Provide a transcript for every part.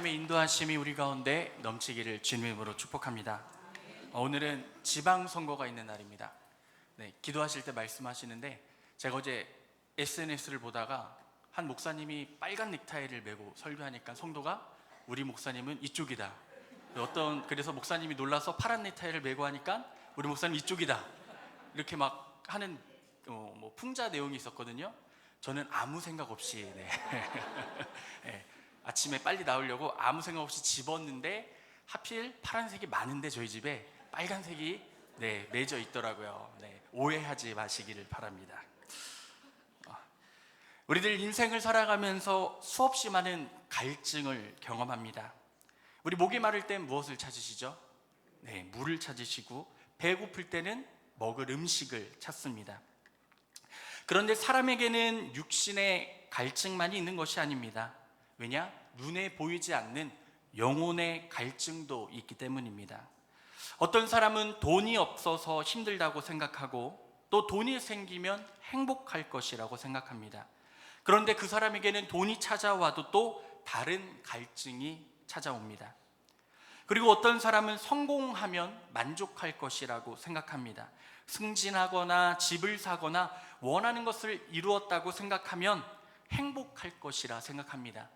하나님의 인도하심이 우리 가운데 넘치기를 주님의 이름으로 축복합니다. 오늘은 지방선거가 있는 날입니다. 기도하실 때 말씀하시는데 제가 어제 SNS를 보다가 한 목사님이 빨간 넥타이를 메고 설교하니까 성도가 우리 목사님은 이쪽이다. 그래서 목사님이 놀라서 파란 넥타이를 메고 하니까 우리 목사님 이쪽이다. 이렇게 막 하는 풍자 내용이 있었거든요. 저는 아무 생각 없이 아침에 빨리 나오려고 아무 생각 없이 집었는데 하필 파란색이 많은데 저희 집에 빨간색이 맺어 있더라고요. 오해하지 마시기를 바랍니다. 우리들 인생을 살아가면서 수없이 많은 갈증을 경험합니다. 우리 목이 마를 땐 무엇을 찾으시죠? 물을 찾으시고 배고플 때는 먹을 음식을 찾습니다. 그런데 사람에게는 육신의 갈증만이 있는 것이 아닙니다. 왜냐? 눈에 보이지 않는 영혼의 갈증도 있기 때문입니다. 어떤 사람은 돈이 없어서 힘들다고 생각하고 또 돈이 생기면 행복할 것이라고 생각합니다. 그런데 그 사람에게는 돈이 찾아와도 또 다른 갈증이 찾아옵니다. 그리고 어떤 사람은 성공하면 만족할 것이라고 생각합니다. 승진하거나 집을 사거나 원하는 것을 이루었다고 생각하면 행복할 것이라 생각합니다.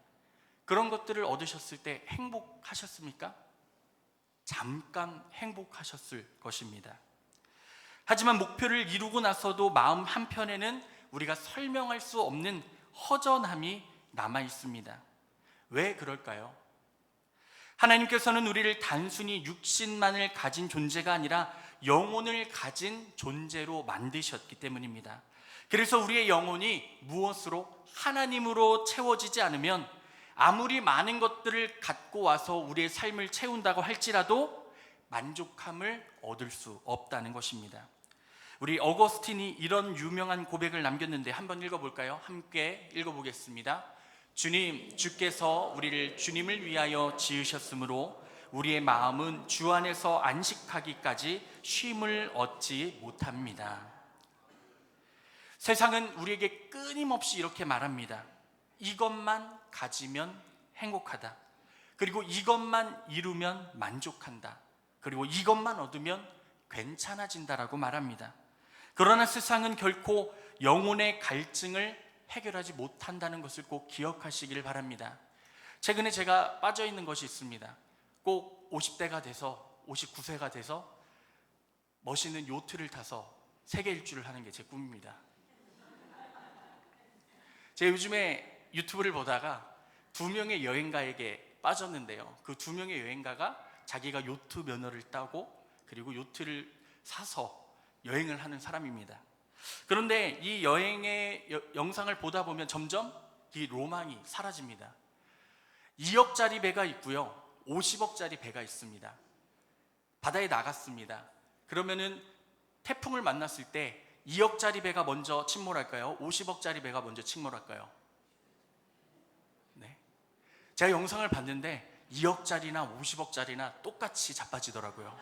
그런 것들을 얻으셨을 때 행복하셨습니까? 잠깐 행복하셨을 것입니다. 하지만 목표를 이루고 나서도 마음 한편에는 우리가 설명할 수 없는 허전함이 남아 있습니다. 왜 그럴까요? 하나님께서는 우리를 단순히 육신만을 가진 존재가 아니라 영혼을 가진 존재로 만드셨기 때문입니다. 그래서 우리의 영혼이 무엇으로? 하나님으로 채워지지 않으면 아무리 많은 것들을 갖고 와서 우리의 삶을 채운다고 할지라도 만족함을 얻을 수 없다는 것입니다. 우리 어거스틴이 이런 유명한 고백을 남겼는데 한번 읽어볼까요? 함께 읽어보겠습니다. 주님, 주께서 우리를 주님을 위하여 지으셨으므로 우리의 마음은 주 안에서 안식하기까지 쉼을 얻지 못합니다. 세상은 우리에게 끊임없이 이렇게 말합니다. 이것만 가지면 행복하다. 그리고 이것만 이루면 만족한다. 그리고 이것만 얻으면 괜찮아진다라고 말합니다. 그러나 세상은 결코 영혼의 갈증을 해결하지 못한다는 것을 꼭 기억하시기를 바랍니다. 최근에 제가 빠져 있는 것이 있습니다. 꼭 50대가 돼서 59세가 돼서 멋있는 요트를 타서 세계 일주를 하는 게 제 꿈입니다. 제가 요즘에 유튜브를 보다가 2명의 여행가에게 빠졌는데요. 그 2명의 여행가가 자기가 요트 면허를 따고 그리고 요트를 사서 여행을 하는 사람입니다. 그런데 이 여행의 영상을 보다 보면 점점 이 로망이 사라집니다. 2억짜리 배가 있고요, 50억짜리 배가 있습니다. 바다에 나갔습니다. 그러면은 태풍을 만났을 때 2억짜리 배가 먼저 침몰할까요? 50억짜리 배가 먼저 침몰할까요? 제가 영상을 봤는데 2억짜리나 50억짜리나 똑같이 자빠지더라고요.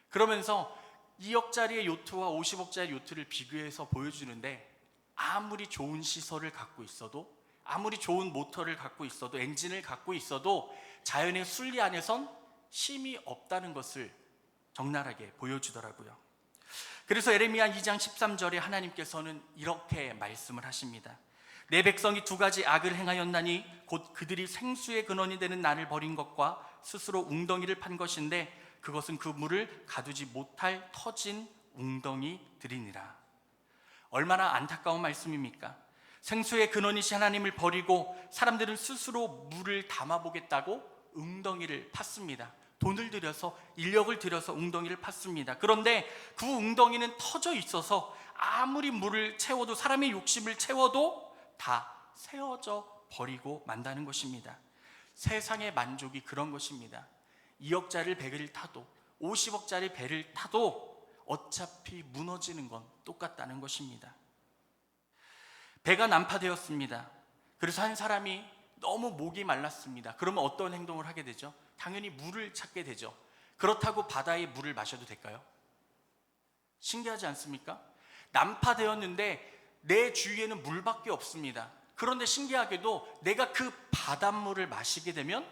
그러면서 2억짜리의 요트와 50억짜리 요트를 비교해서 보여주는데 아무리 좋은 시설을 갖고 있어도, 아무리 좋은 모터를 갖고 있어도, 엔진을 갖고 있어도 자연의 순리 안에선 쉼이 없다는 것을 적나라하게 보여주더라고요. 그래서 에레미야 2장 13절에 하나님께서는 이렇게 말씀을 하십니다. 내 백성이 2가지 악을 행하였나니 곧 그들이 생수의 근원이 되는 나를 버린 것과 스스로 웅덩이를 판 것인데 그것은 그 물을 가두지 못할 터진 웅덩이들이니라. 얼마나 안타까운 말씀입니까? 생수의 근원이신 하나님을 버리고 사람들은 스스로 물을 담아보겠다고 웅덩이를 팠습니다. 돈을 들여서, 인력을 들여서 웅덩이를 팠습니다. 그런데 그 웅덩이는 터져 있어서 아무리 물을 채워도, 사람의 욕심을 채워도 다 세워져 버리고 만다는 것입니다. 세상의 만족이 그런 것입니다. 2억짜리 배를 타도 50억짜리 배를 타도 어차피 무너지는 건 똑같다는 것입니다. 배가 난파되었습니다. 그래서 한 사람이 너무 목이 말랐습니다. 그러면 어떤 행동을 하게 되죠? 당연히 물을 찾게 되죠. 그렇다고 바다의 물을 마셔도 될까요? 신기하지 않습니까? 난파되었는데 내 주위에는 물밖에 없습니다. 그런데 신기하게도 내가 그 바닷물을 마시게 되면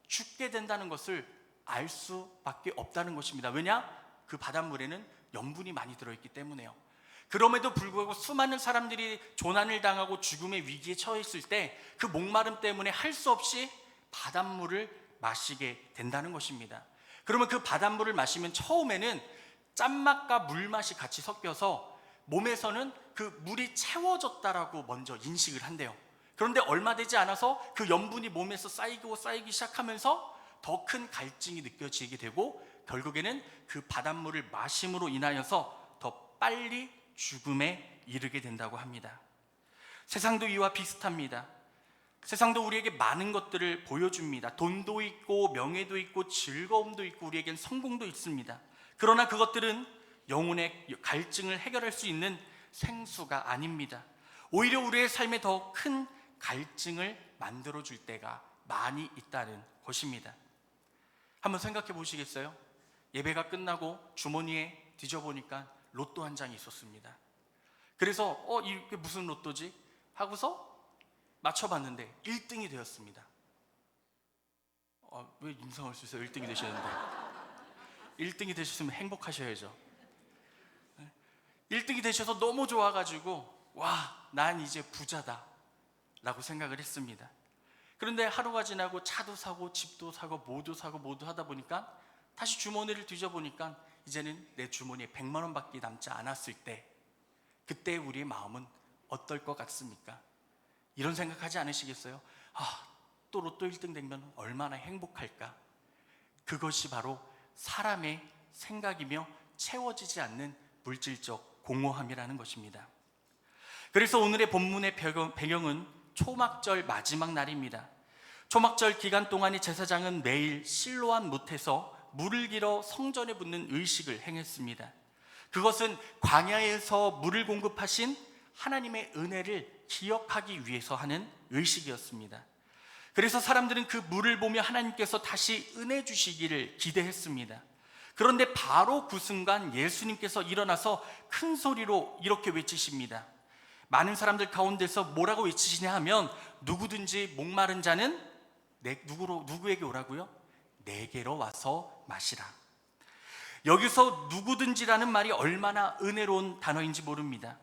죽게 된다는 것을 알 수밖에 없다는 것입니다. 왜냐? 그 바닷물에는 염분이 많이 들어있기 때문에요. 그럼에도 불구하고 수많은 사람들이 조난을 당하고 죽음의 위기에 처했을 때 그 목마름 때문에 할 수 없이 바닷물을 마시게 된다는 것입니다. 그러면 그 바닷물을 마시면 처음에는 짠맛과 물맛이 같이 섞여서 몸에서는 그 물이 채워졌다라고 먼저 인식을 한대요. 그런데 얼마 되지 않아서 그 염분이 몸에서 쌓이기 시작하면서 더 큰 갈증이 느껴지게 되고 결국에는 그 바닷물을 마심으로 인하여서 더 빨리 죽음에 이르게 된다고 합니다. 세상도 이와 비슷합니다. 세상도 우리에게 많은 것들을 보여줍니다. 돈도 있고 명예도 있고 즐거움도 있고 우리에겐 성공도 있습니다. 그러나 그것들은 영혼의 갈증을 해결할 수 있는 생수가 아닙니다. 오히려 우리의 삶에 더 큰 갈증을 만들어줄 때가 많이 있다는 것입니다. 한번 생각해 보시겠어요? 예배가 끝나고 주머니에 뒤져보니까 로또 한 장이 있었습니다. 그래서 이게 무슨 로또지? 하고서 맞춰봤는데 1등이 되었습니다. 왜 인상을 쓰세요? 1등이 되셨는데. 1등이 되셨으면 행복하셔야죠. 1등이 되셔서 너무 좋아가지고 난 이제 부자다 라고 생각을 했습니다. 그런데 하루가 지나고 차도 사고 집도 사고 모두 하다 보니까 다시 주머니를 뒤져보니까 이제는 내 주머니에 100만 원밖에 남지 않았을 때 그때 우리의 마음은 어떨 것 같습니까? 이런 생각하지 않으시겠어요? 또 로또 1등 되면 얼마나 행복할까? 그것이 바로 사람의 생각이며 채워지지 않는 물질적 공허함이라는 것입니다. 그래서 오늘의 본문의 배경은 초막절 마지막 날입니다. 초막절 기간 동안에 제사장은 매일 실로암 못에서 물을 길어 성전에 붓는 의식을 행했습니다. 그것은 광야에서 물을 공급하신 하나님의 은혜를 기억하기 위해서 하는 의식이었습니다. 그래서 사람들은 그 물을 보며 하나님께서 다시 은혜 주시기를 기대했습니다. 그런데 바로 그 순간 예수님께서 일어나서 큰 소리로 이렇게 외치십니다. 많은 사람들 가운데서 뭐라고 외치시냐 하면 누구든지 목마른 자는 누구에게 오라고요? 내게로 와서 마시라. 여기서 누구든지라는 말이 얼마나 은혜로운 단어인지 모릅니다.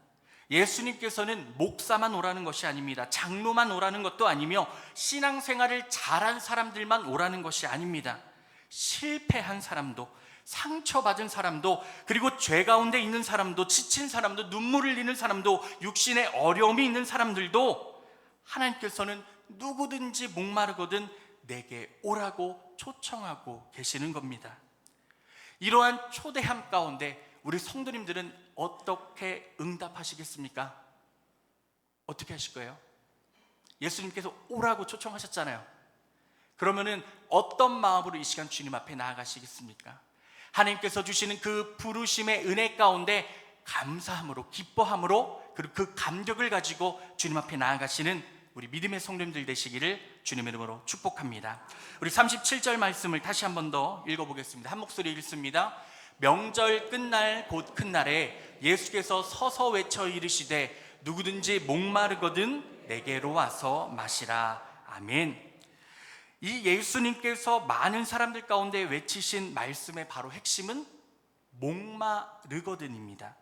예수님께서는 목사만 오라는 것이 아닙니다. 장로만 오라는 것도 아니며 신앙생활을 잘한 사람들만 오라는 것이 아닙니다. 실패한 사람도, 상처받은 사람도, 그리고 죄 가운데 있는 사람도, 지친 사람도, 눈물을 흘리는 사람도, 육신에 어려움이 있는 사람들도 하나님께서는 누구든지 목마르거든 내게 오라고 초청하고 계시는 겁니다. 이러한 초대함 가운데 우리 성도님들은 어떻게 응답하시겠습니까? 어떻게 하실 거예요? 예수님께서 오라고 초청하셨잖아요. 그러면은 어떤 마음으로 이 시간 주님 앞에 나아가시겠습니까? 하나님께서 주시는 그 부르심의 은혜 가운데 감사함으로, 기뻐함으로, 그리고 그 감격을 가지고 주님 앞에 나아가시는 우리 믿음의 성도님들 되시기를 주님의 이름으로 축복합니다. 우리 37절 말씀을 다시 한 번 더 읽어보겠습니다. 한 목소리 읽습니다. 명절 끝날 곧 큰 날에 예수께서 서서 외쳐 이르시되 누구든지 목마르거든 내게로 와서 마시라. 아멘. 이 예수님께서 많은 사람들 가운데 외치신 말씀의 바로 핵심은 목마르거든입니다.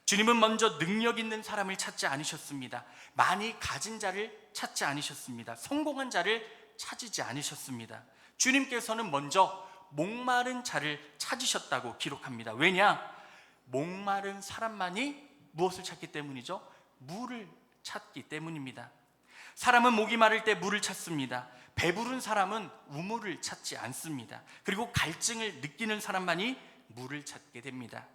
주님은 먼저 능력 있는 사람을 찾지 않으셨습니다. 많이 가진 자를 찾지 않으셨습니다. 성공한 자를 찾지 않으셨습니다. 주님께서는 먼저 목마른 자를 찾으셨다고 기록합니다. 왜냐? 목마른 사람만이 무엇을 찾기 때문이죠? 물을 찾기 때문입니다. 사람은 목이 마를 때 물을 찾습니다. 배부른 사람은 우물을 찾지 않습니다. 그리고 갈증을 느끼는 사람만이 물을 찾게 됩니다.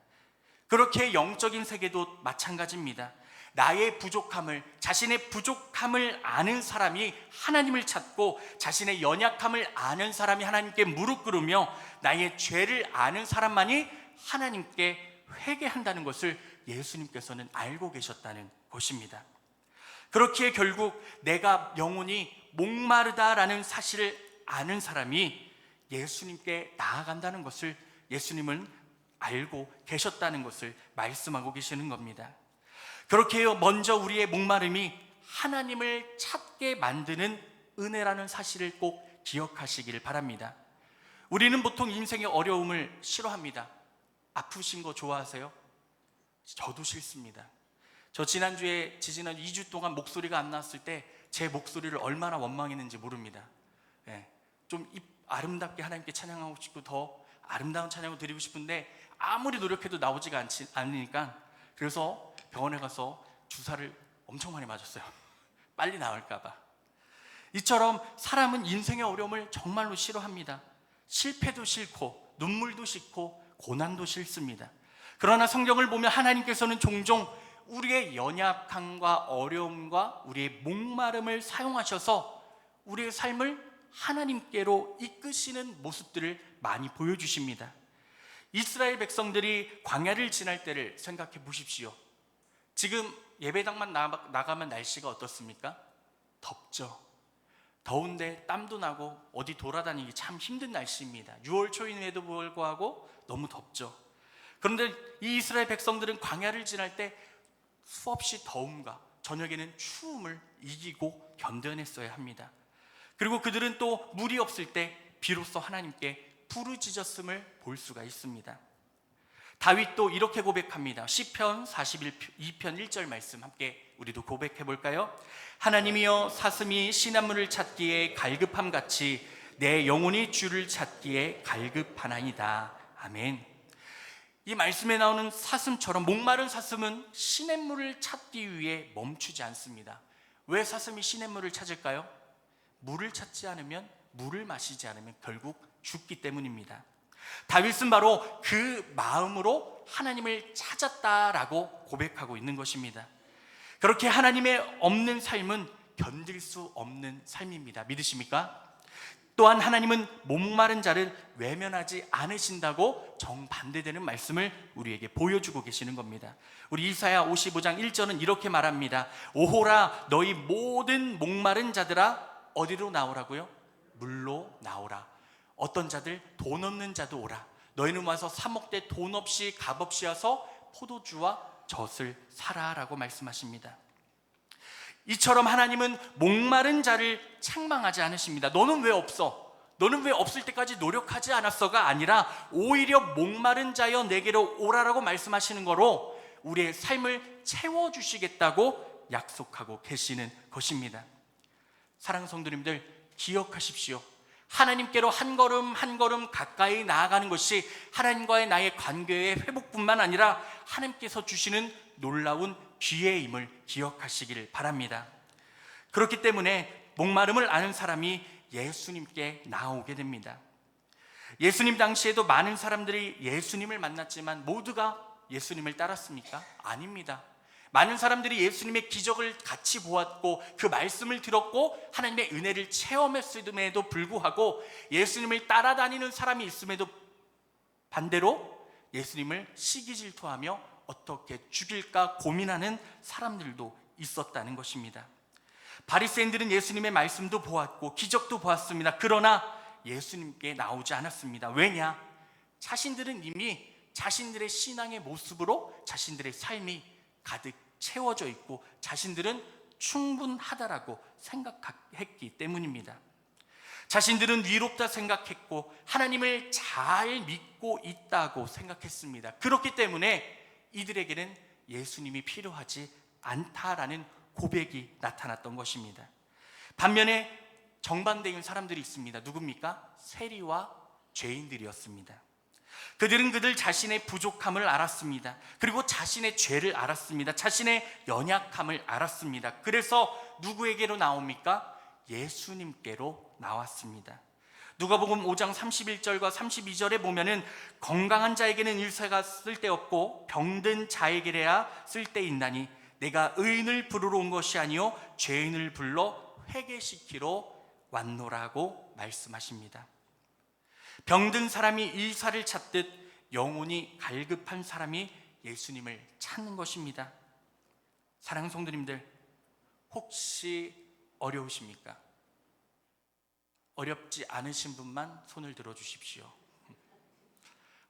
그렇게 영적인 세계도 마찬가지입니다. 나의 부족함을, 자신의 부족함을 아는 사람이 하나님을 찾고 자신의 연약함을 아는 사람이 하나님께 무릎 꿇으며 나의 죄를 아는 사람만이 하나님께 회개한다는 것을 예수님께서는 알고 계셨다는 것입니다. 그렇기에 결국 내가 영혼이 목마르다라는 사실을 아는 사람이 예수님께 나아간다는 것을 예수님은 알고 계셨다는 것을 말씀하고 계시는 겁니다. 그렇게 먼저 우리의 목마름이 하나님을 찾게 만드는 은혜라는 사실을 꼭 기억하시기를 바랍니다. 우리는 보통 인생의 어려움을 싫어합니다. 아프신 거 좋아하세요? 저도 싫습니다. 저 지지난 2주 동안 목소리가 안 나왔을 때 제 목소리를 얼마나 원망했는지 모릅니다. 좀 아름답게 하나님께 찬양하고 싶고 더 아름다운 찬양을 드리고 싶은데 아무리 노력해도 나오지가 않으니까, 그래서 병원에 가서 주사를 엄청 많이 맞았어요. 빨리 나을까 봐. 이처럼 사람은 인생의 어려움을 정말로 싫어합니다. 실패도 싫고 눈물도 싫고 고난도 싫습니다. 그러나 성경을 보면 하나님께서는 종종 우리의 연약함과 어려움과 우리의 목마름을 사용하셔서 우리의 삶을 하나님께로 이끄시는 모습들을 많이 보여주십니다. 이스라엘 백성들이 광야를 지날 때를 생각해 보십시오. 지금 예배당만 나가면 날씨가 어떻습니까? 덥죠. 더운데 땀도 나고 어디 돌아다니기 참 힘든 날씨입니다. 6월 초임에도 불구하고 너무 덥죠. 그런데 이 이스라엘 백성들은 광야를 지날 때 수없이 더움과 저녁에는 추움을 이기고 견뎌냈어야 합니다. 그리고 그들은 또 물이 없을 때 비로소 하나님께 부르짖었음을 볼 수가 있습니다. 다윗도 이렇게 고백합니다. 시편 42편 1절 말씀 함께 우리도 고백해 볼까요? 하나님이여, 사슴이 시냇물을 찾기에 갈급함같이 내 영혼이 주를 찾기에 갈급하나이다. 아멘. 이 말씀에 나오는 사슴처럼 목마른 사슴은 시냇물을 찾기 위해 멈추지 않습니다. 왜 사슴이 시냇물을 찾을까요? 물을 찾지 않으면, 물을 마시지 않으면 결국 죽기 때문입니다. 다윗은 바로 그 마음으로 하나님을 찾았다라고 고백하고 있는 것입니다. 그렇게 하나님의 없는 삶은 견딜 수 없는 삶입니다. 믿으십니까? 또한 하나님은 목마른 자를 외면하지 않으신다고 정반대되는 말씀을 우리에게 보여주고 계시는 겁니다. 우리 이사야 55장 1절은 이렇게 말합니다. 오호라, 너희 모든 목마른 자들아, 어디로 나오라고요? 물로 나오라. 어떤 자들? 돈 없는 자도 오라. 너희는 와서 사 먹되 돈 없이 값 없이 와서 포도주와 젖을 사라라고 말씀하십니다. 이처럼 하나님은 목마른 자를 책망하지 않으십니다. 너는 왜 없어? 너는 왜 없을 때까지 노력하지 않았어가 아니라 오히려 목마른 자여 내게로 오라라고 말씀하시는 거로 우리의 삶을 채워주시겠다고 약속하고 계시는 것입니다. 사랑하는 성도님들, 기억하십시오. 하나님께로 한 걸음 한 걸음 가까이 나아가는 것이 하나님과의 나의 관계의 회복뿐만 아니라 하나님께서 주시는 놀라운 기회임을 기억하시기를 바랍니다. 그렇기 때문에 목마름을 아는 사람이 예수님께 나오게 됩니다. 예수님 당시에도 많은 사람들이 예수님을 만났지만 모두가 예수님을 따랐습니까? 아닙니다. 많은 사람들이 예수님의 기적을 같이 보았고 그 말씀을 들었고 하나님의 은혜를 체험했음에도 불구하고 예수님을 따라다니는 사람이 있음에도 반대로 예수님을 시기질투하며 어떻게 죽일까 고민하는 사람들도 있었다는 것입니다. 바리새인들은 예수님의 말씀도 보았고 기적도 보았습니다. 그러나 예수님께 나오지 않았습니다. 왜냐? 자신들은 이미 자신들의 신앙의 모습으로 자신들의 삶이 가득 채워져 있고 자신들은 충분하다라고 생각했기 때문입니다. 자신들은 위롭다 생각했고 하나님을 잘 믿고 있다고 생각했습니다. 그렇기 때문에 이들에게는 예수님이 필요하지 않다라는 고백이 나타났던 것입니다. 반면에 정반대인 사람들이 있습니다. 누굽니까? 세리와 죄인들이었습니다. 그들은 그들 자신의 부족함을 알았습니다. 그리고 자신의 죄를 알았습니다. 자신의 연약함을 알았습니다. 그래서 누구에게로 나옵니까? 예수님께로 나왔습니다. 누가복음 5장 31절과 32절에 보면은 건강한 자에게는 의사가 쓸데없고 병든 자에게야 쓸데있나니 내가 의인을 부르러 온 것이 아니요 죄인을 불러 회개시키러 왔노라고 말씀하십니다. 병든 사람이 의사를 찾듯 영혼이 갈급한 사람이 예수님을 찾는 것입니다. 사랑하는 성도님들, 혹시 어려우십니까? 어렵지 않으신 분만 손을 들어 주십시오.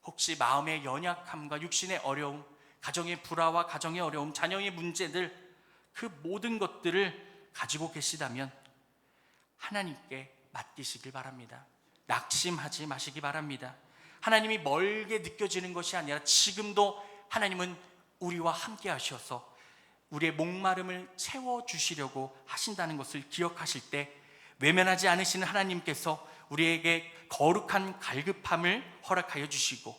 혹시 마음의 연약함과 육신의 어려움, 가정의 불화와 가정의 어려움, 자녀의 문제들, 그 모든 것들을 가지고 계시다면 하나님께 맡기시길 바랍니다. 낙심하지 마시기 바랍니다. 하나님이 멀게 느껴지는 것이 아니라 지금도 하나님은 우리와 함께 하셔서 우리의 목마름을 채워주시려고 하신다는 것을 기억하실 때 외면하지 않으시는 하나님께서 우리에게 거룩한 갈급함을 허락하여 주시고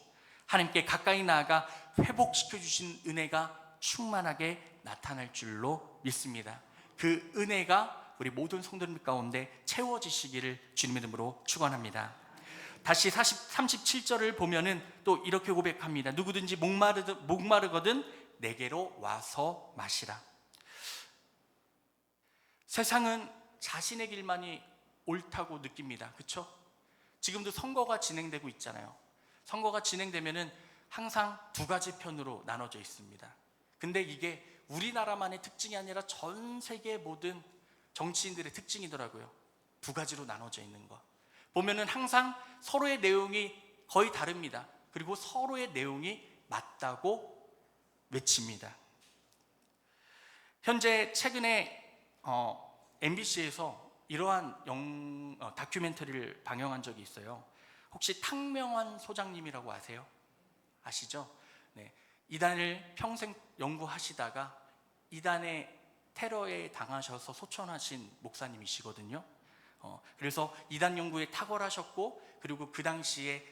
하나님께 가까이 나아가 회복시켜 주신 은혜가 충만하게 나타날 줄로 믿습니다. 그 은혜가 우리 모든 성도들 가운데 채워지시기를 주님의 이름으로 축원합니다. 다시 37절을 보면은 또 이렇게 고백합니다. 누구든지 목마르거든 내게로 와서 마시라. 세상은 자신의 길만이 옳다고 느낍니다. 그렇죠? 지금도 선거가 진행되고 있잖아요. 선거가 진행되면은 항상 두 가지 편으로 나눠져 있습니다. 근데 이게 우리나라만의 특징이 아니라 전 세계 모든 정치인들의 특징이더라고요. 두 가지로 나눠져 있는 거. 보면은 항상 서로의 내용이 거의 다릅니다. 그리고 서로의 내용이 맞다고 외칩니다. 현재 최근에 MBC에서 이러한 다큐멘터리를 방영한 적이 있어요. 혹시 탕명환 소장님이라고 아세요? 아시죠? 네. 이단을 평생 연구하시다가 이단의 테러에 당하셔서 소천하신 목사님이시거든요. 그래서 이단 연구에 탁월하셨고 그리고 그 당시에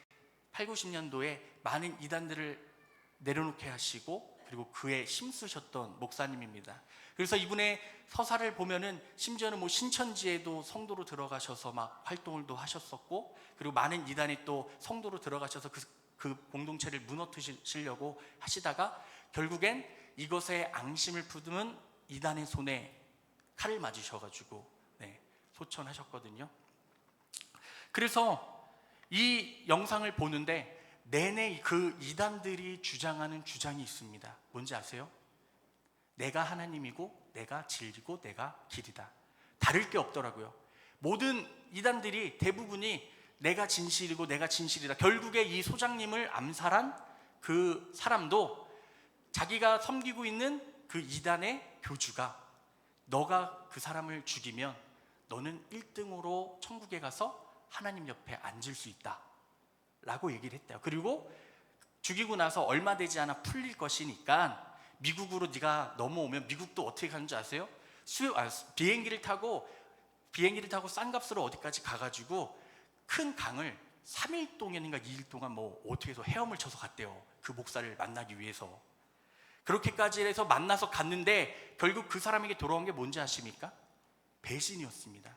8, 90년도에 많은 이단들을 내려놓게 하시고 그리고 그에 힘쓰셨던 목사님입니다. 그래서 이분의 서사를 보면은 심지어는 뭐 신천지에도 성도로 들어가셔서 막 활동을 또 하셨었고 그리고 많은 이단에 또 성도로 들어가셔서 그 공동체를 무너뜨리시려고 하시다가 결국엔 이것에 앙심을 품은 이단의 손에 칼을 맞으셔가지고 소천하셨거든요. 그래서 이 영상을 보는데 내내 그 이단들이 주장하는 주장이 있습니다. 뭔지 아세요? 내가 하나님이고 내가 진리고 내가 길이다. 다를 게 없더라고요. 모든 이단들이 대부분이 내가 진실이고 내가 진실이다. 결국에 이 소장님을 암살한 그 사람도 자기가 섬기고 있는 그 이단의 교주가 너가 그 사람을 죽이면 너는 1등으로 천국에 가서 하나님 옆에 앉을 수 있다 라고 얘기를 했대요. 그리고 죽이고 나서 얼마 되지 않아 풀릴 것이니까 미국으로 네가 넘어오면 미국도 어떻게 가는 줄 아세요? 비행기를 타고 싼 값으로 어디까지 가가지고 큰 강을 3일 동안인가 2일 동안 뭐 어떻게 해서 헤엄을 쳐서 갔대요. 그 목사를 만나기 위해서. 그렇게까지 해서 만나서 갔는데 결국 그 사람에게 돌아온 게 뭔지 아십니까? 배신이었습니다.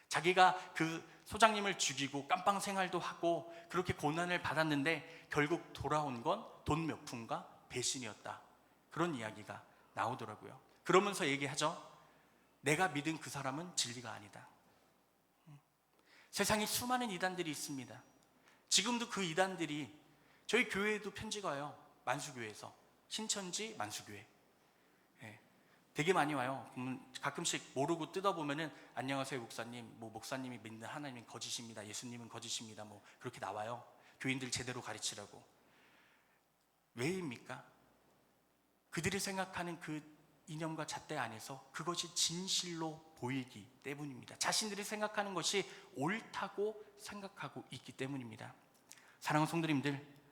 자기가 그 소장님을 죽이고 깜빵 생활도 하고 그렇게 고난을 받았는데 결국 돌아온 건 돈 몇 푼과 배신이었다. 그런 이야기가 나오더라고요. 그러면서 얘기하죠. 내가 믿은 그 사람은 진리가 아니다. 세상에 수많은 이단들이 있습니다. 지금도 그 이단들이 저희 교회에도 편지가 와요. 만수교회에서. 신천지 만수교회. 되게 많이 와요. 가끔씩 모르고 뜯어보면은 안녕하세요 목사님, 뭐 목사님이 믿는 하나님은 거짓입니다. 예수님은 거짓입니다. 뭐 그렇게 나와요. 교인들 제대로 가르치라고. 왜입니까? 그들이 생각하는 그 이념과 잣대 안에서 그것이 진실로 보이기 때문입니다. 자신들이 생각하는 것이 옳다고 생각하고 있기 때문입니다. 사랑하는 성도님들,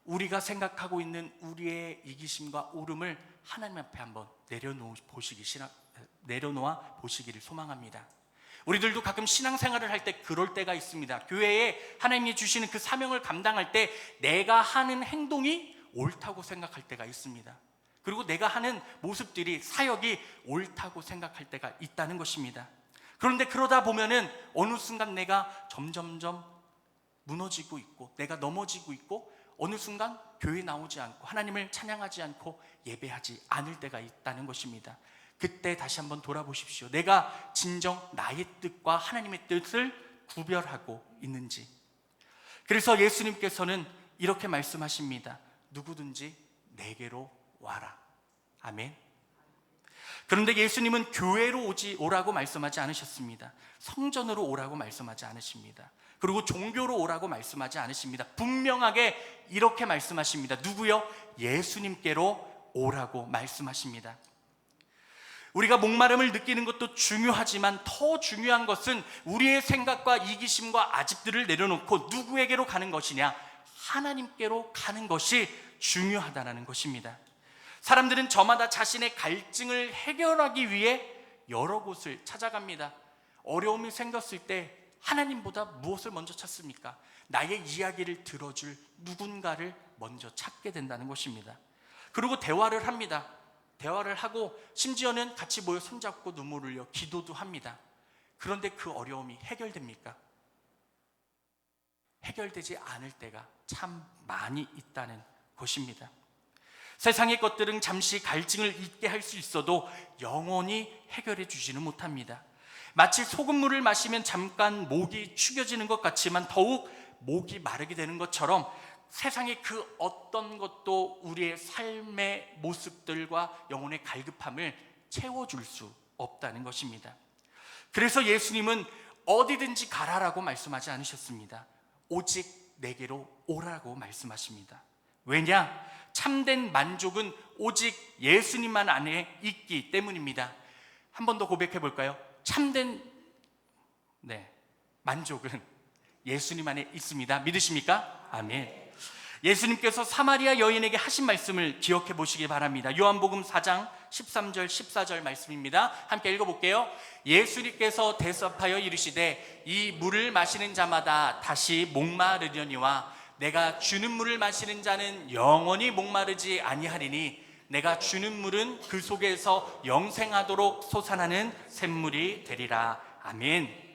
우리가 생각하고 있는 우리의 이기심과 옳음을 하나님 앞에 한번 내려놓아 보시기를 소망합니다. 우리들도 가끔 신앙생활을 할 때 그럴 때가 있습니다. 교회에 하나님이 주시는 그 사명을 감당할 때 내가 하는 행동이 옳다고 생각할 때가 있습니다. 그리고 내가 하는 모습들이 사역이 옳다고 생각할 때가 있다는 것입니다. 그런데 그러다 보면은 어느 순간 내가 점점점 무너지고 있고 내가 넘어지고 있고 어느 순간 교회에 나오지 않고 하나님을 찬양하지 않고 예배하지 않을 때가 있다는 것입니다. 그때 다시 한번 돌아보십시오. 내가 진정 나의 뜻과 하나님의 뜻을 구별하고 있는지. 그래서 예수님께서는 이렇게 말씀하십니다. 누구든지 내게로 와라. 아멘. 그런데 예수님은 교회로 오라고 말씀하지 않으셨습니다. 성전으로 오라고 말씀하지 않으십니다. 그리고 종교로 오라고 말씀하지 않으십니다. 분명하게 이렇게 말씀하십니다. 누구요? 예수님께로 오라고 말씀하십니다. 우리가 목마름을 느끼는 것도 중요하지만 더 중요한 것은 우리의 생각과 이기심과 아집들을 내려놓고 누구에게로 가는 것이냐? 하나님께로 가는 것이 중요하다는 것입니다. 사람들은 저마다 자신의 갈증을 해결하기 위해 여러 곳을 찾아갑니다. 어려움이 생겼을 때 하나님보다 무엇을 먼저 찾습니까? 나의 이야기를 들어줄 누군가를 먼저 찾게 된다는 것입니다. 그리고 대화를 합니다. 대화를 하고 심지어는 같이 모여 손잡고 눈물을 흘려 기도도 합니다. 그런데 그 어려움이 해결됩니까? 해결되지 않을 때가 참 많이 있다는 것입니다. 세상의 것들은 잠시 갈증을 잊게 할 수 있어도 영원히 해결해 주지는 못합니다. 마치 소금물을 마시면 잠깐 목이 축여지는 것 같지만 더욱 목이 마르게 되는 것처럼 세상의 그 어떤 것도 우리의 삶의 모습들과 영혼의 갈급함을 채워줄 수 없다는 것입니다. 그래서 예수님은 어디든지 가라라고 말씀하지 않으셨습니다. 오직 내게로 오라고 말씀하십니다. 왜냐? 참된 만족은 오직 예수님만 안에 있기 때문입니다. 한 번 더 고백해 볼까요? 참된 만족은 예수님 안에 있습니다. 믿으십니까? 아멘. 예수님께서 사마리아 여인에게 하신 말씀을 기억해 보시기 바랍니다. 요한복음 4장 13절 14절 말씀입니다. 함께 읽어볼게요. 예수님께서 대답하여 이르시되 이 물을 마시는 자마다 다시 목마르려니와 내가 주는 물을 마시는 자는 영원히 목마르지 아니하리니 내가 주는 물은 그 속에서 영생하도록 솟아나는 샘물이 되리라. 아멘.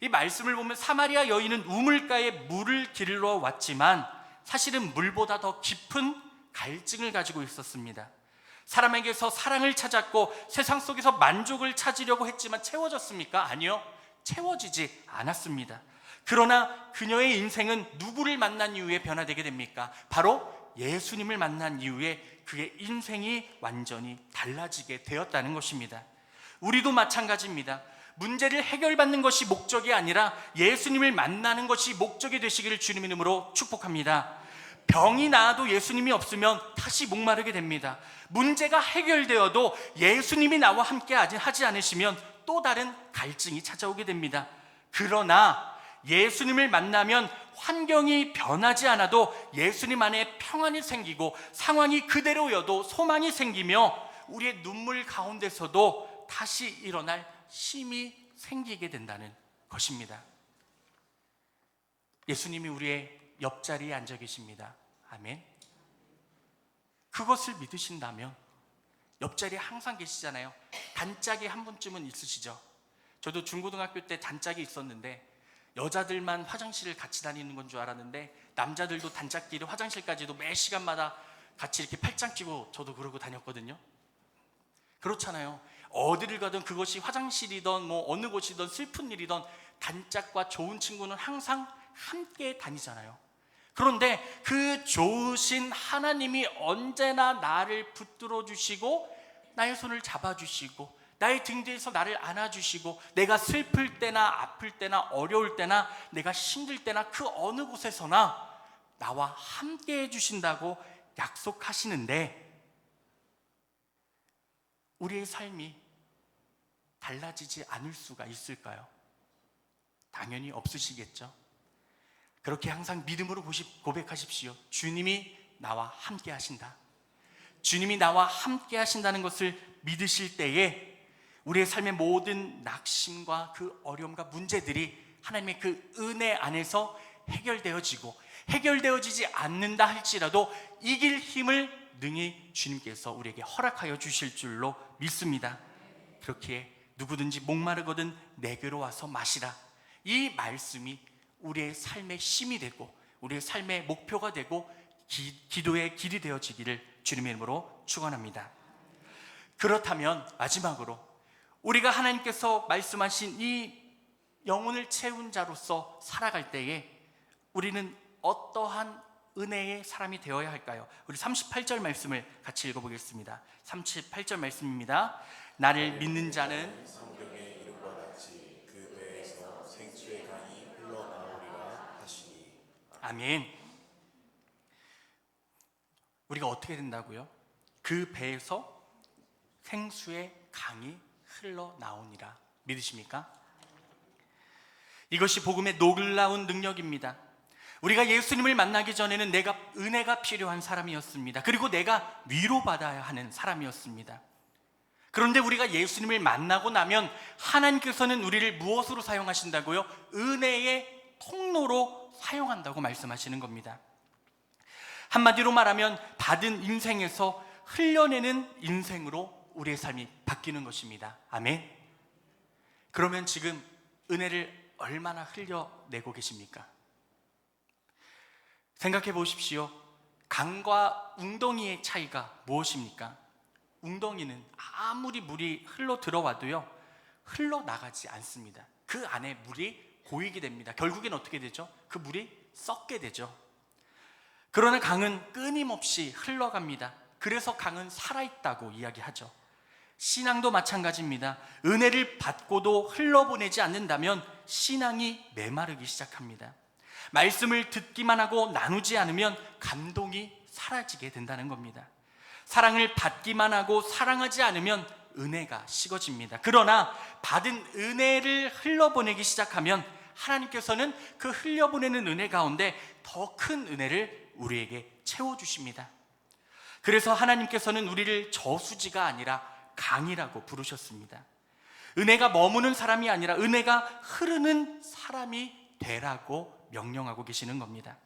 이 말씀을 보면 사마리아 여인은 우물가에 물을 길러 왔지만 사실은 물보다 더 깊은 갈증을 가지고 있었습니다. 사람에게서 사랑을 찾았고 세상 속에서 만족을 찾으려고 했지만 채워졌습니까? 아니요, 채워지지 않았습니다. 그러나 그녀의 인생은 누구를 만난 이후에 변화되게 됩니까? 바로 예수님을 만난 이후에 그의 인생이 완전히 달라지게 되었다는 것입니다. 우리도 마찬가지입니다. 문제를 해결받는 것이 목적이 아니라 예수님을 만나는 것이 목적이 되시기를 주님의 이름으로 축복합니다. 병이 나아도 예수님이 없으면 다시 목마르게 됩니다. 문제가 해결되어도 예수님이 나와 함께 하지 않으시면 또 다른 갈증이 찾아오게 됩니다. 그러나 예수님을 만나면 환경이 변하지 않아도 예수님 안에 평안이 생기고 상황이 그대로여도 소망이 생기며 우리의 눈물 가운데서도 다시 일어날 힘이 생기게 된다는 것입니다. 예수님이 우리의 옆자리에 앉아 계십니다. 아멘. 그것을 믿으신다면 옆자리에 항상 계시잖아요. 단짝이 한 분쯤은 있으시죠? 저도 중고등학교 때 단짝이 있었는데 여자들만 화장실을 같이 다니는 건 줄 알았는데 남자들도 단짝끼리 화장실까지도 매 시간마다 같이 이렇게 팔짱 끼고 저도 그러고 다녔거든요. 그렇잖아요. 어디를 가든 그것이 화장실이든 뭐 어느 곳이든 슬픈 일이든 단짝과 좋은 친구는 항상 함께 다니잖아요. 그런데 그 좋으신 하나님이 언제나 나를 붙들어 주시고 나의 손을 잡아 주시고 나의 등 뒤에서 나를 안아주시고 내가 슬플 때나 아플 때나 어려울 때나 내가 힘들 때나 그 어느 곳에서나 나와 함께 해주신다고 약속하시는데 우리의 삶이 달라지지 않을 수가 있을까요? 당연히 없으시겠죠. 그렇게 항상 믿음으로 고백하십시오. 주님이 나와 함께 하신다. 주님이 나와 함께 하신다는 것을 믿으실 때에 우리의 삶의 모든 낙심과 그 어려움과 문제들이 하나님의 그 은혜 안에서 해결되어지고 해결되어지지 않는다 할지라도 이길 힘을 능히 주님께서 우리에게 허락하여 주실 줄로 믿습니다. 그렇기에 누구든지 목마르거든 내게로 와서 마시라. 이 말씀이 우리의 삶의 힘이 되고 우리의 삶의 목표가 되고 기도의 길이 되어지기를 주님의 이름으로 축원합니다. 그렇다면 마지막으로 우리가 하나님께서 말씀하신 이 영혼을 채운 자로서 살아갈 때에 우리는 어떠한 은혜의 사람이 되어야 할까요? 우리 38절 말씀을 같이 읽어보겠습니다. 38절 말씀입니다. 나를 믿는 자는 성경의 이름과 같이 그 배에서 생수의 강이 흘러나오리라 하시니. 아멘. 우리가 어떻게 된다고요? 그 배에서 생수의 강이 흘러나오니라. 믿으십니까? 이것이 복음의 놀라운 능력입니다. 우리가 예수님을 만나기 전에는 내가 은혜가 필요한 사람이었습니다. 그리고 내가 위로받아야 하는 사람이었습니다. 그런데 우리가 예수님을 만나고 나면 하나님께서는 우리를 무엇으로 사용하신다고요? 은혜의 통로로 사용한다고 말씀하시는 겁니다. 한마디로 말하면 받은 인생에서 흘려내는 인생으로 우리의 삶이 바뀌는 것입니다. 아멘. 그러면 지금 은혜를 얼마나 흘려내고 계십니까? 생각해 보십시오. 강과 웅덩이의 차이가 무엇입니까? 웅덩이는 아무리 물이 흘러 들어와도요, 흘러나가지 않습니다. 그 안에 물이 고이게 됩니다. 결국엔 어떻게 되죠? 그 물이 썩게 되죠. 그러나 강은 끊임없이 흘러갑니다. 그래서 강은 살아있다고 이야기하죠. 신앙도 마찬가지입니다. 은혜를 받고도 흘러보내지 않는다면 신앙이 메마르기 시작합니다. 말씀을 듣기만 하고 나누지 않으면 감동이 사라지게 된다는 겁니다. 사랑을 받기만 하고 사랑하지 않으면 은혜가 식어집니다. 그러나 받은 은혜를 흘려보내기 시작하면 하나님께서는 그 흘려보내는 은혜 가운데 더 큰 은혜를 우리에게 채워주십니다. 그래서 하나님께서는 우리를 저수지가 아니라 강이라고 부르셨습니다. 은혜가 머무는 사람이 아니라 은혜가 흐르는 사람이 되라고 명령하고 계시는 겁니다.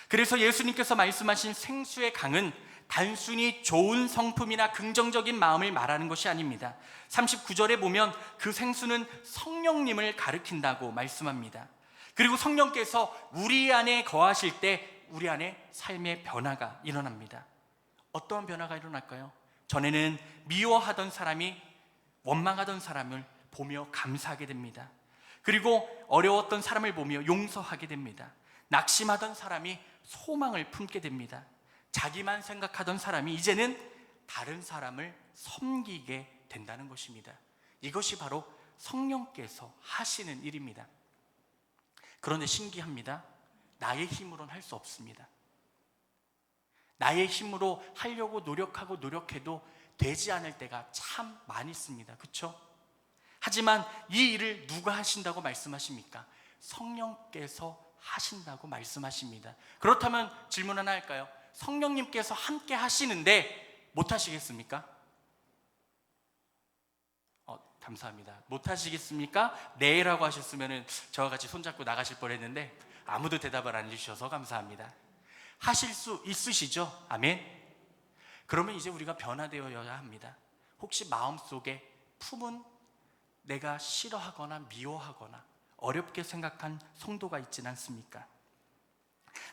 그래서 예수님께서 말씀하신 생수의 강은 단순히 좋은 성품이나 긍정적인 마음을 말하는 것이 아닙니다. 39절에 보면 그 생수는 성령님을 가리킨다고 말씀합니다. 그리고 성령께서 우리 안에 거하실 때 우리 안에 삶의 변화가 일어납니다. 어떠한 변화가 일어날까요? 전에는 미워하던 사람이 원망하던 사람을 보며 감사하게 됩니다. 그리고 어려웠던 사람을 보며 용서하게 됩니다. 낙심하던 사람이 소망을 품게 됩니다. 자기만 생각하던 사람이 이제는 다른 사람을 섬기게 된다는 것입니다. 이것이 바로 성령께서 하시는 일입니다. 그런데 신기합니다. 나의 힘으로는 할 수 없습니다. 나의 힘으로 하려고 노력해도 되지 않을 때가 참 많이 있습니다. 그렇죠? 하지만 이 일을 누가 하신다고 말씀하십니까? 성령께서 하신다고 말씀하십니다. 그렇다면 질문 하나 할까요? 성령님께서 함께 하시는데 못 하시겠습니까? 감사합니다. 못 하시겠습니까? 네라고 하셨으면 저와 같이 손잡고 나가실 뻔했는데 아무도 대답을 안 해주셔서 감사합니다. 하실 수 있으시죠? 아멘. 그러면 이제 우리가 변화되어야 합니다. 혹시 마음속에 품은 내가 싫어하거나 미워하거나 어렵게 생각한 성도가 있지는 않습니까?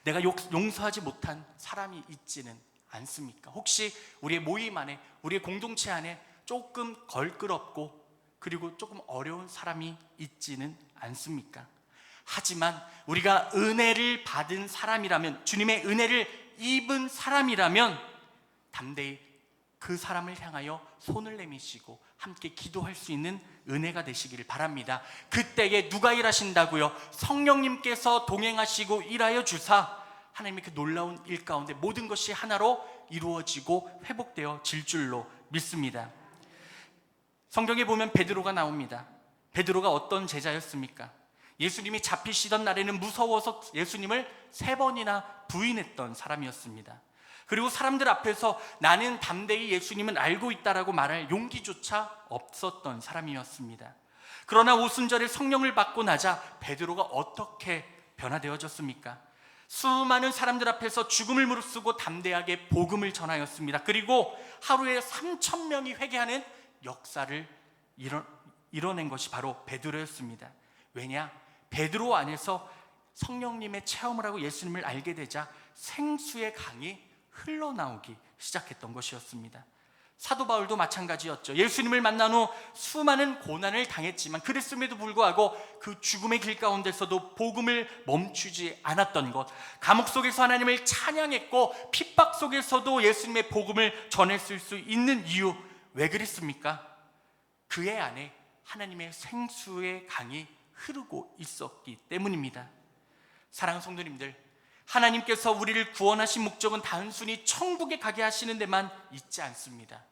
내가 용서하지 못한 사람이 있지는 않습니까? 혹시 우리의 모임 안에, 우리의 공동체 안에 조금 걸끄럽고 그리고 조금 어려운 사람이 있지는 않습니까? 하지만 우리가 은혜를 받은 사람이라면, 주님의 은혜를 입은 사람이라면 담대히 그 사람을 향하여 손을 내미시고 함께 기도할 수 있는 은혜가 되시기를 바랍니다. 그때에 누가 일하신다고요? 성령님께서 동행하시고 일하여 주사 하나님의 그 놀라운 일 가운데 모든 것이 하나로 이루어지고 회복되어 질 줄로 믿습니다. 성경에 보면 베드로가 나옵니다. 베드로가 어떤 제자였습니까? 예수님이 잡히시던 날에는 무서워서 예수님을 3번이나 부인했던 사람이었습니다. 그리고 사람들 앞에서 나는 담대히 예수님은 알고 있다라고 말할 용기조차 없었던 사람이었습니다. 그러나 오순절에 성령을 받고 나자 베드로가 어떻게 변화되어졌습니까? 수많은 사람들 앞에서 죽음을 무릅쓰고 담대하게 복음을 전하였습니다. 그리고 하루에 3,000명이 회개하는 역사를 이뤄낸 것이 바로 베드로였습니다. 왜냐? 베드로 안에서 성령님의 체험을 하고 예수님을 알게 되자 생수의 강이 흘러나오기 시작했던 것이었습니다. 사도 바울도 마찬가지였죠. 예수님을 만난 후 수많은 고난을 당했지만 그랬음에도 불구하고 그 죽음의 길 가운데서도 복음을 멈추지 않았던 것, 감옥 속에서 하나님을 찬양했고 핍박 속에서도 예수님의 복음을 전했을 수 있는 이유, 왜 그랬습니까? 그의 안에 하나님의 생수의 강이 흐르고 있었기 때문입니다. 사랑하는 성도님들, 하나님께서 우리를 구원하신 목적은 단순히 천국에 가게 하시는 데만 있지 않습니다.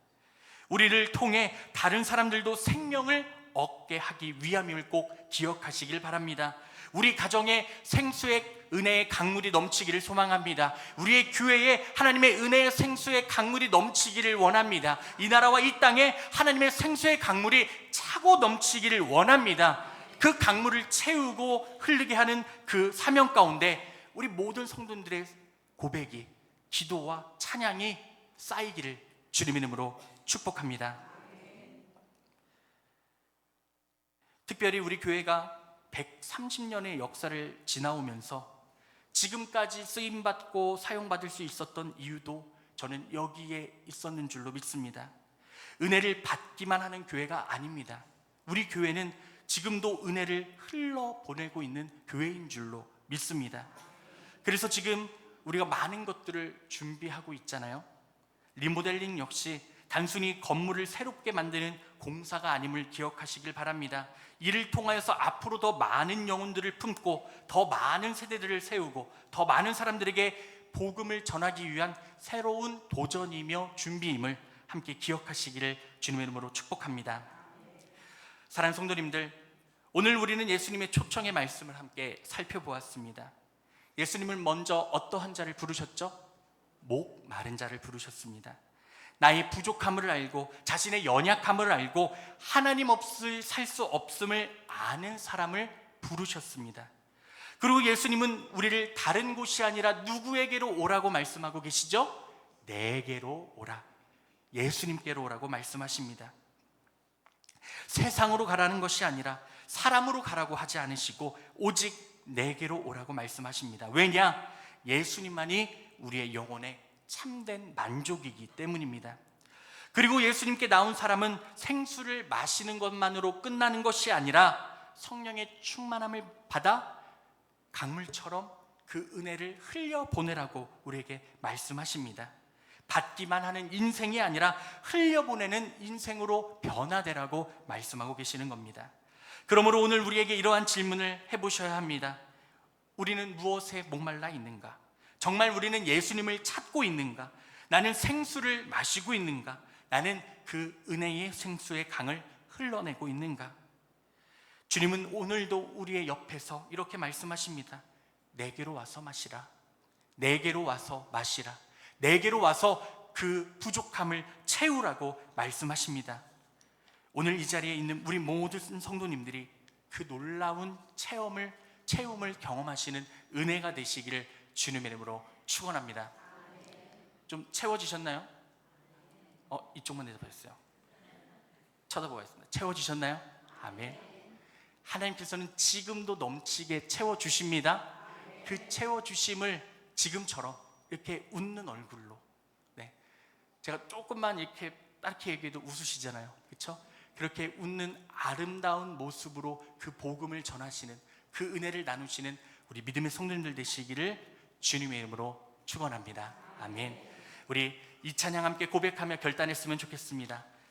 우리를 통해 다른 사람들도 생명을 얻게 하기 위함임을 꼭 기억하시길 바랍니다. 우리 가정에 생수의 은혜의 강물이 넘치기를 소망합니다. 우리의 교회에 하나님의 은혜의 생수의 강물이 넘치기를 원합니다. 이 나라와 이 땅에 하나님의 생수의 강물이 차고 넘치기를 원합니다. 그 강물을 채우고 흐르게 하는 그 사명 가운데 우리 모든 성도들의 고백이, 기도와 찬양이 쌓이기를 주님의 이름으로 축복합니다. 특별히 우리 교회가 130년의 역사를 지나오면서 지금까지 쓰임받고 사용받을 수 있었던 이유도 저는 여기에 있었는 줄로 믿습니다. 은혜를 받기만 하는 교회가 아닙니다. 우리 교회는 지금도 은혜를 흘러보내고 있는 교회인 줄로 믿습니다. 그래서 지금 우리가 많은 것들을 준비하고 있잖아요. 리모델링 역시 단순히 건물을 새롭게 만드는 공사가 아님을 기억하시길 바랍니다. 이를 통하여서 앞으로 더 많은 영혼들을 품고 더 많은 세대들을 세우고 더 많은 사람들에게 복음을 전하기 위한 새로운 도전이며 준비임을 함께 기억하시기를 주님의 이름으로 축복합니다. 사랑하는 성도님들, 오늘 우리는 예수님의 초청의 말씀을 함께 살펴보았습니다. 예수님을 먼저 어떠한 자를 부르셨죠? 목 마른 자를 부르셨습니다. 나의 부족함을 알고 자신의 연약함을 알고 하나님 없이 살 수 없음을 아는 사람을 부르셨습니다. 그리고 예수님은 우리를 다른 곳이 아니라 누구에게로 오라고 말씀하고 계시죠? 내게로 오라, 예수님께로 오라고 말씀하십니다. 세상으로 가라는 것이 아니라 사람으로 가라고 하지 않으시고 오직 내게로 오라고 말씀하십니다. 왜냐? 예수님만이 우리의 영혼의 참된 만족이기 때문입니다. 그리고 예수님께 나온 사람은 생수를 마시는 것만으로 끝나는 것이 아니라 성령의 충만함을 받아 강물처럼 그 은혜를 흘려보내라고 우리에게 말씀하십니다. 받기만 하는 인생이 아니라 흘려보내는 인생으로 변화되라고 말씀하고 계시는 겁니다. 그러므로 오늘 우리에게 이러한 질문을 해보셔야 합니다. 우리는 무엇에 목말라 있는가? 정말 우리는 예수님을 찾고 있는가? 나는 생수를 마시고 있는가? 나는 그 은혜의 생수의 강을 흘러내고 있는가? 주님은 오늘도 우리의 옆에서 이렇게 말씀하십니다. 내게로 와서 마시라. 내게로 와서 마시라. 내게로 와서 그 부족함을 채우라고 말씀하십니다. 오늘 이 자리에 있는 우리 모든 성도님들이 그 놀라운 체험을 경험하시는 은혜가 되시기를 주님의 이름으로 축원합니다. 좀 채워지셨나요? 이쪽만 대답하셨어요. 쳐다보겠습니다. 채워지셨나요? 아멘. 하나님께서는 지금도 넘치게 채워주십니다. 그 채워주심을 지금처럼 이렇게 웃는 얼굴로, 제가 조금만 이렇게 따르게 얘기해도 웃으시잖아요. 그렇죠? 그렇게 웃는 아름다운 모습으로 그 복음을 전하시는, 그 은혜를 나누시는 우리 믿음의 성도님들 되시기를 주님의 이름으로 축원합니다. 아멘. 우리 이 찬양 함께 고백하며 결단했으면 좋겠습니다.